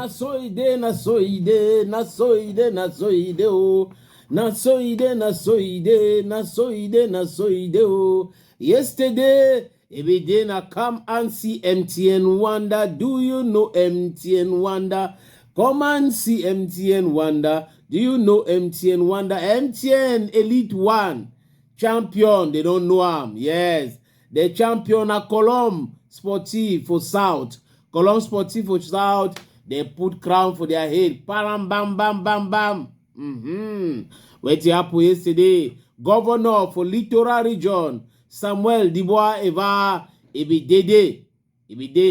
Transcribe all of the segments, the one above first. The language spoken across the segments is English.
na so ide, na so ide, na so ide, na so ide, oh. Na so ide, na so ide, na so ide, na so ide, oh. Yesterday, every day na come and see MTN Wonder. Do you know MTN Wonder? Come and see MTN Wonder. Do you know MTN Wonder? MTN Elite One champion. They don't know him. Yes, the champion at Colombe Sportif for South. Colombe Sportif for South. They put crown for their head. Bam, bam, bam, bam, bam. What happened yesterday? Governor for Littoral Region, Samuel Dubois Eva Ebidede.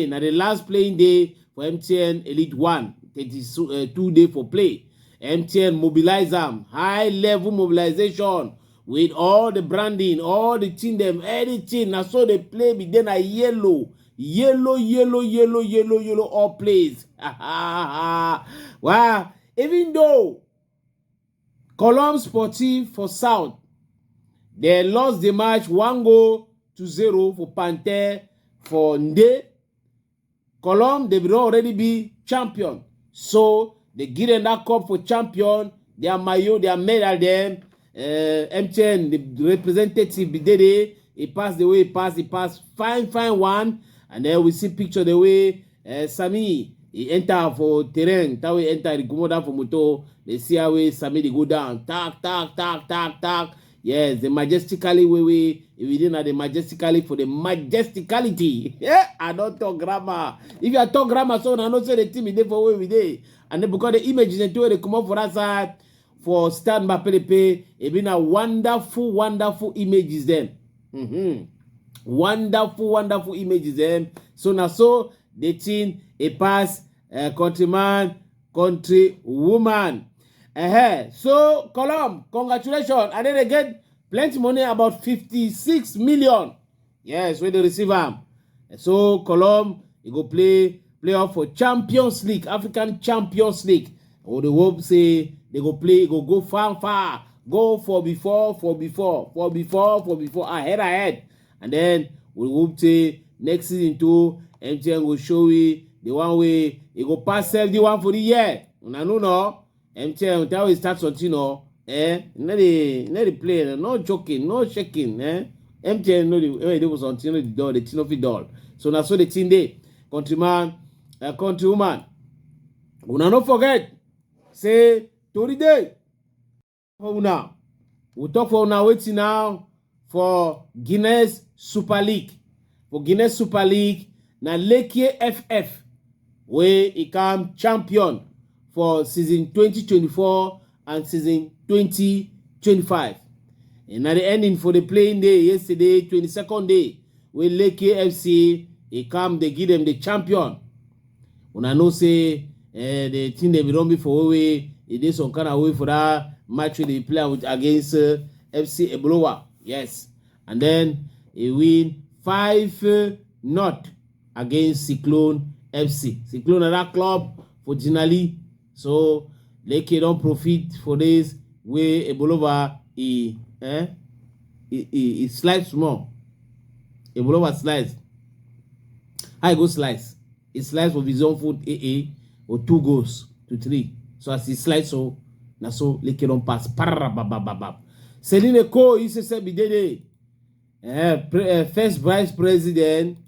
Now the last playing day for MTN Elite One. 32 day for play. MTN mobilize them. High level mobilization with all the branding, all the team, them, everything. Now so they play with then a yellow, all plays. Wow. Even though Colombe Sportif for South, they lost the match 1-0 for Panther for Nde. Colombe, they will already be champion. So, they give them that cup for champion. Their maillot, their medal, them. MTN, the representative, Bidede, he passed the way, he passed. Fine one. And then we see picture the way Sami, he enter for terrain. That way enter, he go down for moto. They see how way Sami, they go down. Tak. Yes, the majestically we didn't have the majestically for the majesticality. Yeah, I don't talk grammar. If you talk grammar, so I don't say the team is there for where we day. And then because the images and they come up for that side for stand by PDP, it been a wonderful images then. Wonderful images then. So now so the team a pass countryman, country woman. So, Colombe, congratulations. And then they get plenty money, about 56 million. Yes, when they receive them. So, Colombe, he go play off for Champions League, African Champions League. Or the hope say they go play, go far. Go for before, ahead. And then we hope say next season too, MTN will show you the one way he go pass 71 for the year. No. MTN, that way start something, not the play, no joking, no shaking, MTN, no, they was on the door, the tin of the door. So now, so the tin day, countryman, countrywoman. Una not forget, say, Tori day. For now, we talk for now, waiting now for Guinness Super League. For Guinness Super League, na Lekie FF, where he come champion for season 2024 and season 2025. And at the ending for the playing day yesterday, 22nd day, with Lake FC, they come, they give them the champion. When I know say the team they be run before we, it is some kind of way for that match they play against FC Ebolowa. Yes. And then they win 5-0 against Cyclone FC. Cyclone that club for Jinali. So, Leke don't profit for this way Ebolova he slides small. Ebolova slides. I go slice. He slides for his own foot AA or 2 goals to 3. So as he slides so, na so Leke don't pass. Celine Ko is a Bidede. First vice president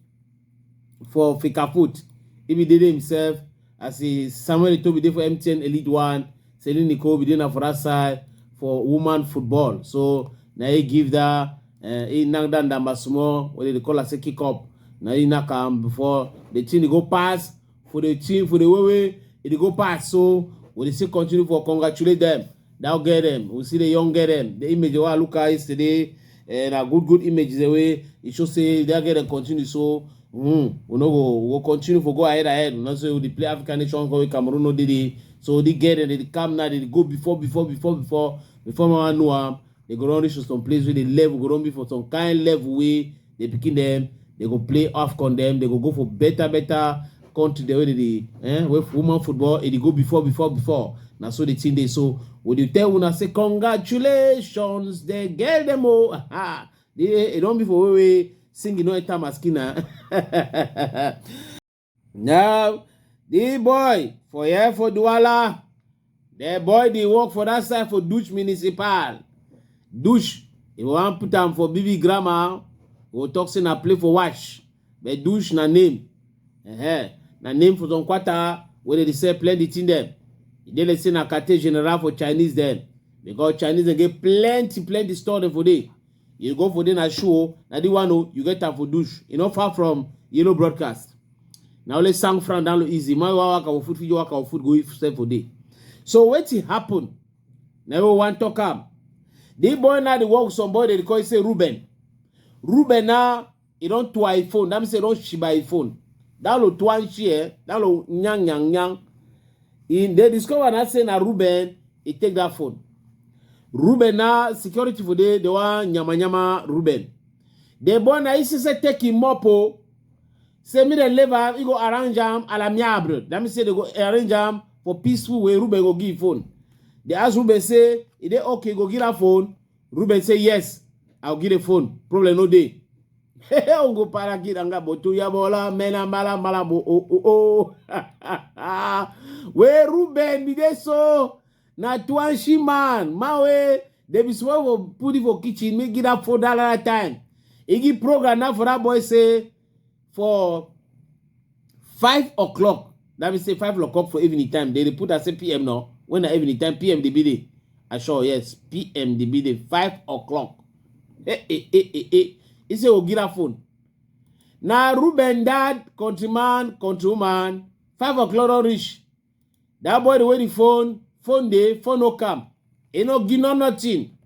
for Fikafoot. He did himself. As Samuel Eto'o be there for MTN Elite One, Celine Nicole be there for that side for woman football. So now he give that he knock down the small what they call as a kick up. Now he knock before the team they go pass for the team for the way they go pass. So we still continue for congratulate them. That'll get them. We see the young get them. The image I look at yesterday and a good image the way it should say they'll get them continue. So we'll continue for go ahead. Not so they play African nation go Cameroon no did it. So they get it, they come now, they go before man know they go run to some place where they level go run before some kind level way they picking them, they go play off con them, they go for better country the way they with woman football, they go before. Now so the team they so when you tell una say congratulations, they get them all. They don't before we singing no time maskina. Now The boy for here for Douala. The boy they work for that side for Douche Municipal. Douche, if you want put them for BB grammar, we talk say na play for wash. But Douche na name. Na name for some quarter where they say plenty thing them. They say na quartier general for Chinese then. Because Chinese they get plenty store them for day. You go for them na show, na the one you get them for Douche. You know far from Yellow Broadcast. Now let's sang from down easy. My work our food, you work our food, go step for day. So what it happen? Never want to come. The boy now they work somebody they call it say Ruben. Ruben now he don't to iPhone. That means he don't ship iPhone. That lo tuan share. That lo nyang. In they discover that say na Ruben he take that phone. Ruben now security for day they want nyama Ruben. The boy now he say take him up. Say me the lever, he go arrange him à la miable. That means say they go arrange him for peaceful way. Ruben go give phone. They ask Ruben say, is they okay go give a phone? Ruben say yes, I'll give the phone. Problem no day. On go para kid anga botu ya bola mena mala bo oh. Where Ruben be there so na tuanshi man. Mawe they be so put it for kitchen make it up for $4 time. He give program now for that boy say. For 5 o'clock, that means say 5 o'clock for evening time. They put as a PM now. When the evening time, PM they be there. I sure yes, PM they be there 5 o'clock. He say oh get a phone. Now Ruben dad, countrywoman, 5 o'clock don't reach. That boy the way the phone no come. He no give no nothing.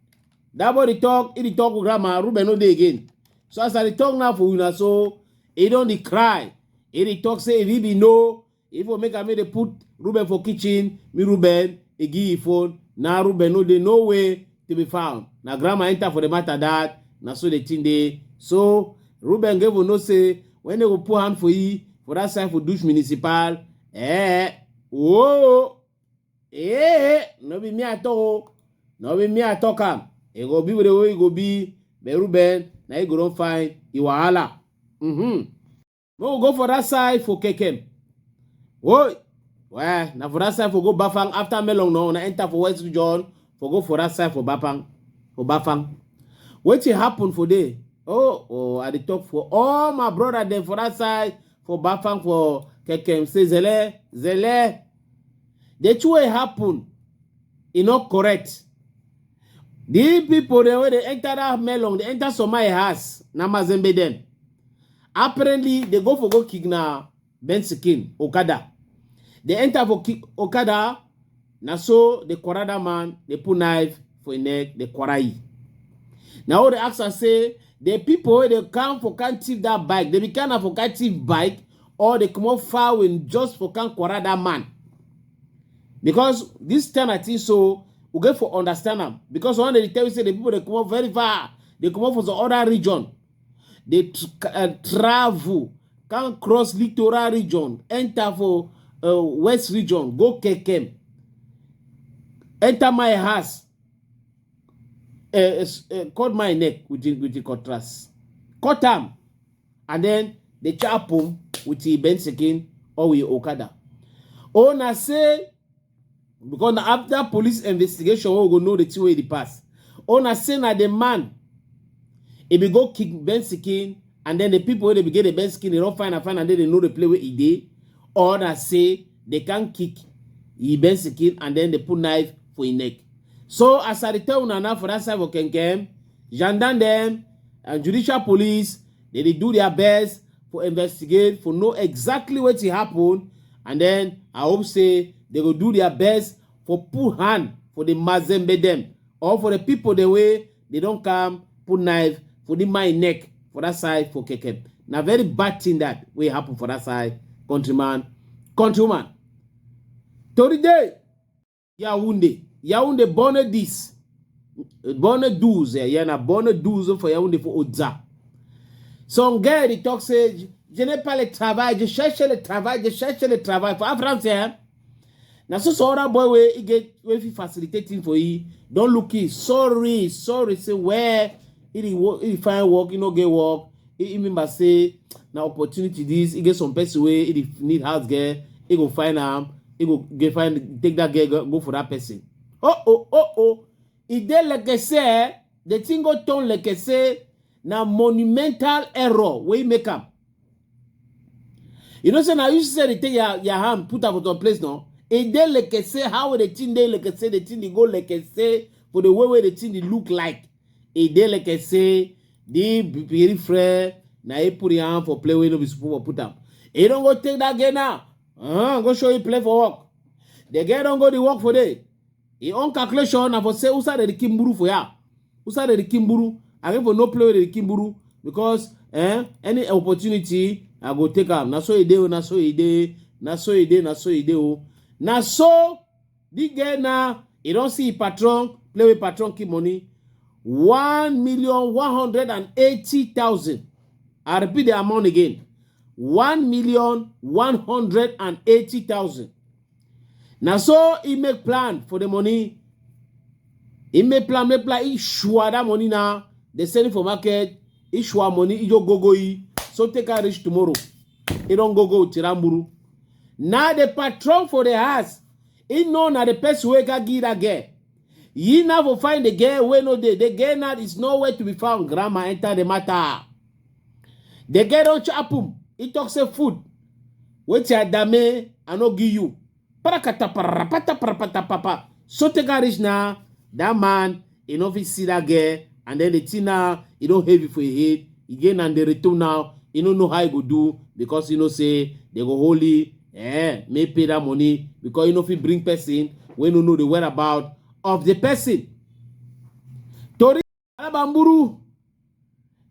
That boy he talk with grandma, Ruben no day again. So as I talk now for you so. He don't cry. He talk say if he be no, if we make a me they put Ruben for kitchen, me Ruben, he give phone. Now Ruben no they no way to be found. Now grandma enter for the matter that, now so the thing they. So Ruben gave no say when they go put hand for you for that side for Douche Municipal. No be me at all. No be me at all. He go be with the way he go be. But Ruben, now he go don't find he wahala. We'll go for that side for Kekem. Whoa. Well, now for that side for go Bafang after Melong no, na enter for West Region for go for that side for Bafang. What will happen for day? I dey talk for all my brother them for that side for Bafang for Kekem. Say Zele. The two will happen. It not correct. The people they when they enter that Melong, they enter some my house. Na Mazembe them. Apparently, they go for kick na Bensikin, Okada. They enter for kick Okada. Na so the Korada man, they put knife for his neck, the Korai. Now the actor say, the people they come for can't thief that bike. They become for can't thief bike or they come out far when just for can't Korada man. Because this time I think so, we get for understand them. Because one day they tell you say the people they come out very far. They come out from the other region. They travel, can cross littoral region, enter for west region, go Kekem, enter my house, cut my neck with the contrast, cut them, and then they chop him with the Bensikin or with Okada. Na say, because after police investigation, we go know the two way they pass. Na say na the man. If you go kick Bensikin, and then the people they get the Bensikin, they don't find and then they know the play where he did. Or that say they can kick Bensikin and then they put knife for his neck. So as I tell you now for that side of Kenkem, gendarme them and judicial police, they do their best for investigate, for know exactly what happened, and then I hope say they will do their best for put hand for the Mazembe them or for the people the way they don't come put knife for the my neck for that side for Kekem. Now very bad thing that will happen for that side, countrywoman. Today, Yaounde bonne 10. Bonne 12, na bonne 12 for Yaounde for Odza. Son gars, il talk say, je n'ai pas le travail, je cherche le travail. For français, now so other boy where he get where he facilitating for you. Don't look it. Sorry. Say where he find work, he no get work. He remember say now opportunity this. He get some person where he need house girl. he go find he go take that girl, go for that person. Oh. It dey like I say, the thing go turn like I say, na monumental error wey make am. You know, say now you say they take your hand, put up on place now. It dey like I say, how the thing dey like I say, the thing they go like I say, for the way the thing they look like. It dey like I say, the very frère, na he put your hand for play wey no be supposed to put am. He don't go take that girl now. Go show you play for work. The girl don't go to work for day. He on calculation na for say usa the kimburu for ya. Usa the kimburu. I go for no play with the kimburu because any opportunity I go take am. Na so he dey, na so he dey, na so he dey, na so he dey. Na so the girl now he don't see patron play with patron keep money 1,180,000. I repeat the amount again. 1,180,000. Now so he make plan for the money. He make plan. He sure that money now. They send it for market. He sure money. He just go. So take a rich tomorrow. He don't go Tiramburu. Now the patron for the house. He know now the person who can give that girl. He now will find the girl where no day. The girl now is nowhere to be found. Grandma enter the matter. The girl don't chop him. He talks of food. Wait your dame, I no give you. So take a rich now. That man, he no fit see that girl. And then the thing now, he don't heavy for his head. Again and the return now, he don't know how he go do. Because he know say, they go holy. May pay that money. Because he no fit bring person. When you know the whereabouts of the person. Tori Bamburu.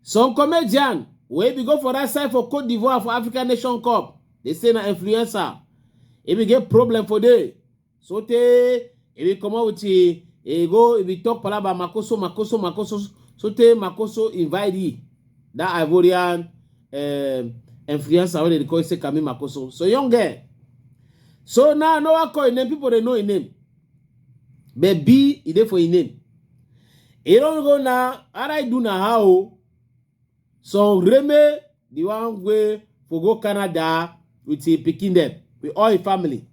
Some comedian. Where we go for that side for Côte d'Ivoire for African Nation Cup. They say na influencer. If we get problem for day. So if we come out with if we talk about Makoso. So Makoso invite he. That Ivorian influencer when they call say Kami Makoso. So young girl. So now no one call his name. People they know his name. But B is there for his name. He don't go now. How I do now how? So Reme, the one way for go Canada with his picking them, with all his family.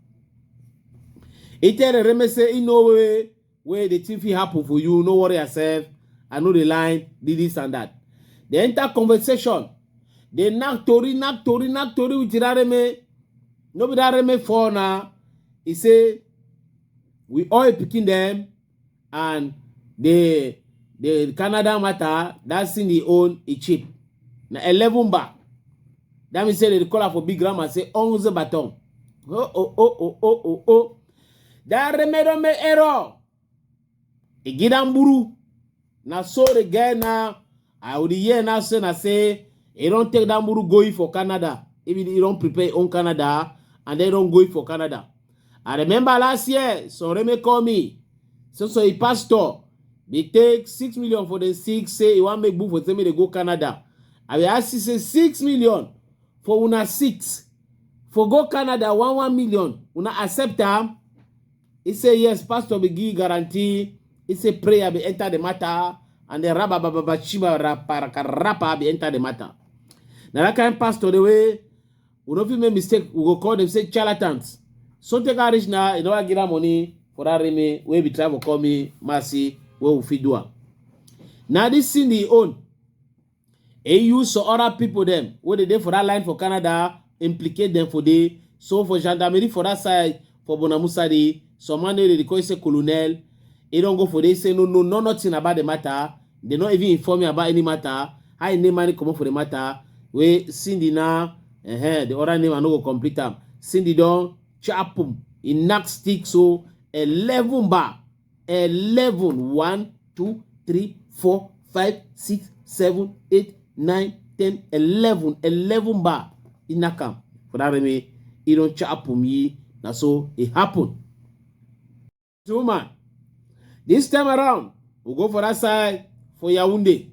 He tell Reme say, in no way where the thing happen for you, no worry yourself. I know the line, did this and that. They enter conversation. They knock Tori with that Reme. Nobody that Reme for now. He say, we all picking them and the Canada matter, that's in the own a cheap. Na 11 ba. That means say they call for big grammar say 11 bâton. Oh. That remedy me error. E gidamburu. Na so the guy now I would hear now say he don't take that muru going for Canada. Even he don't prepare on Canada and they don't go for Canada. I remember last year, so Reme call me. So a pastor, they take 6 million for the 6, say he want make book for them to go Canada. I will ask you say 6 million for una 6. For go Canada, 1 million. Una accept them. He say yes, pastor be give guarantee. He say prayer be enter the matter. And the rapa be enter the matter. Now that kind of pastor the way, we don't make mistake, we go call them say charlatans. So take a rich now, you know I give them money for that Reme, where we travel call me, mercy, where we feed do. Now this thing they own. He use so other people them, where they for that line for Canada, implicate them for day. So for gendarmerie for that side, for Bonamusadi, some man they call say colonel. They don't go for they say no nothing about the matter. They not even inform me about any matter. I name money come up for the matter. We Cindy now, the other name I no go complete them. Cindy don chapum in knock stick so 11 bar. 11 1 2 3 4 5 6 7 8 9 10 11 bar in nakam. For that me, he don't chapum ye. Na so it happen. So man, this time around, we go for that side for Yaoundé.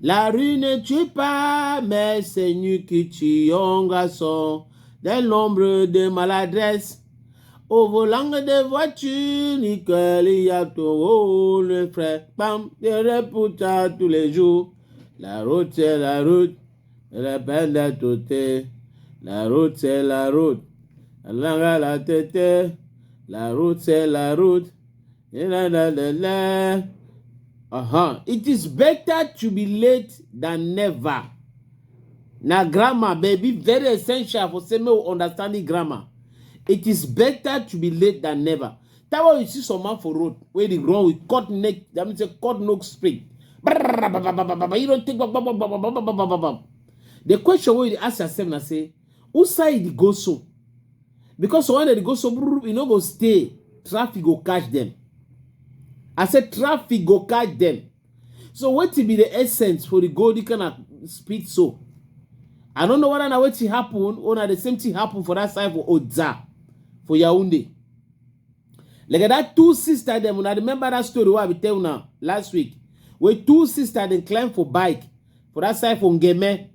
La rue ne tue pas, mais c'est nu qui tue un garçon. Des nombres de maladresses. Au volant de voiture, Nicole, il y a ton le frère. Pam, des reportages tous les jours. La route, c'est la route. La peine d'être ôtée. La route, c'est la route. La tête, la route c'est la route. La la la la. It is better to be late than never. Now grammar, baby, very essential for same understanding grammar. It is better to be late than never. That's why you see some man for road where they run with cut neck, that means a cut neck spring. You don't think. The question where you ask yourself and say, who side it go so? Because when they go so, you know go stay, traffic go catch them. I said traffic go catch them. So what will be the essence for the gold you cannot speed so? I don't know whether now what happen or the same thing happen for that side for Odza, for Yaoundé. Like that two sisters them, when I remember that story what I tell now last week, where two sisters they climb for bike for that side for Ngeme.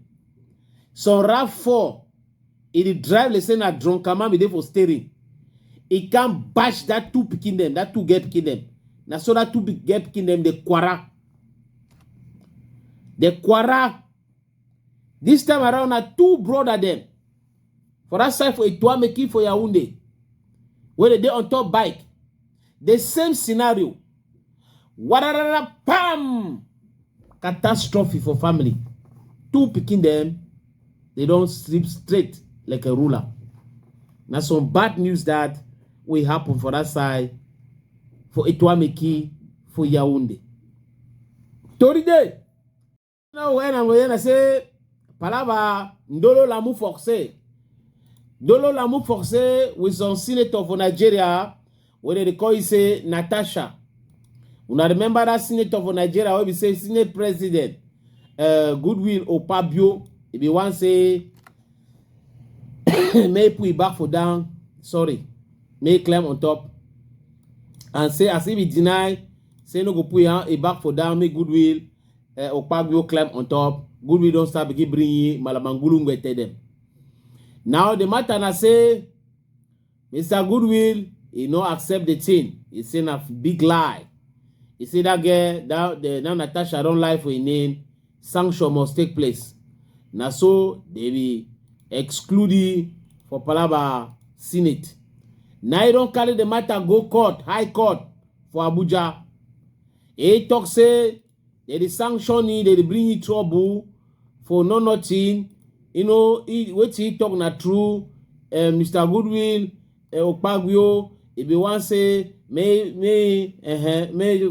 So RAV4, it drive let's say na drunk man be there for steering. It can bash that two picking them, that two get picking them. Now so that two get picking them the Kwara. The Kwara. This time around, na two brother them. For that side for Etwa making for Yaoundé. Where they on top bike. The same scenario. Wadadada pam! Catastrophe for family. Two picking them. They don't sleep straight like a ruler. Now some bad news that will happen for that side. For Etwa making for Yaoundé. Toride. Now when I'm going to say Palava, Ndolo Lamu forcé. Ndolo Lamu forcé with some senator for Nigeria, where they call it say Natasha. Una remember that senator for Nigeria, where we say Senate President, Goodwill Opabio, if you want say, may put it back for down, sorry, may climb on top, and say as if he deny, say no go put it back for down, make Goodwill Opabio climb on top. Goodwill don't start begin bringing Malamangulu ngwete them. Now the matter na say Mr. Goodwill, he no accept the thing. He say a big lie. He say that girl, now Natasha don't lie for his name. Sanction must take place. Now so they be excluded for Palaba Senate. Now he don't carry the matter go court, high court for Abuja. He talk say they sanction it, they bring you trouble for no nothing. You know, what he talk na true. Mr. Goodwill, Opagio, if you want say, may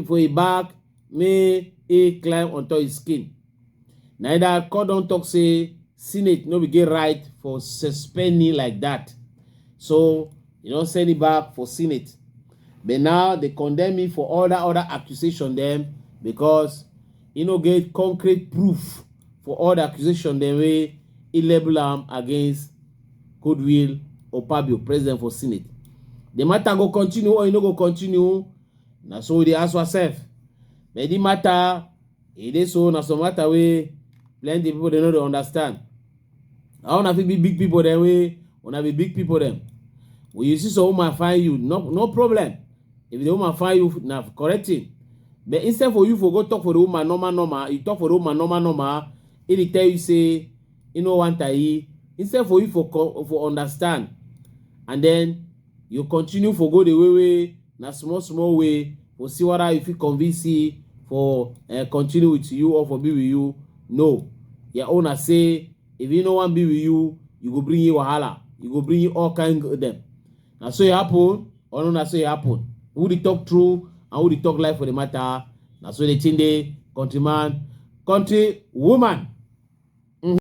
for a back, may he climb onto his skin. Neither court don't talk say, Senate no be get right for suspending like that. So, you don't send it back for Senate. But now they condemn me for all that other accusation them because you know get concrete proof for all the accusation them way he label against Goodwill Opabio, president for Senate. The matter go continue or you no go continue. Now so they ask ourselves. But the matter it is so na some matter way plenty people they know they understand. I wanna be big people that way, wanna be big people them. When you see some woman find you, no problem. If the woman find you, now correct it. But instead for you for go talk for the woman normal, you talk for the woman normal, it tell you say, you know want to instead for you for understand, and then you continue for go the way na small way for see what if you convince you for continue with you or for be with you. No, your owner say if you no want be with you, you go bring you wahala, you go bring you all kind of them. Now so it happen, or no, so it happen. Who they talk true and who they talk life for the matter. Now so they think they countryman, country woman.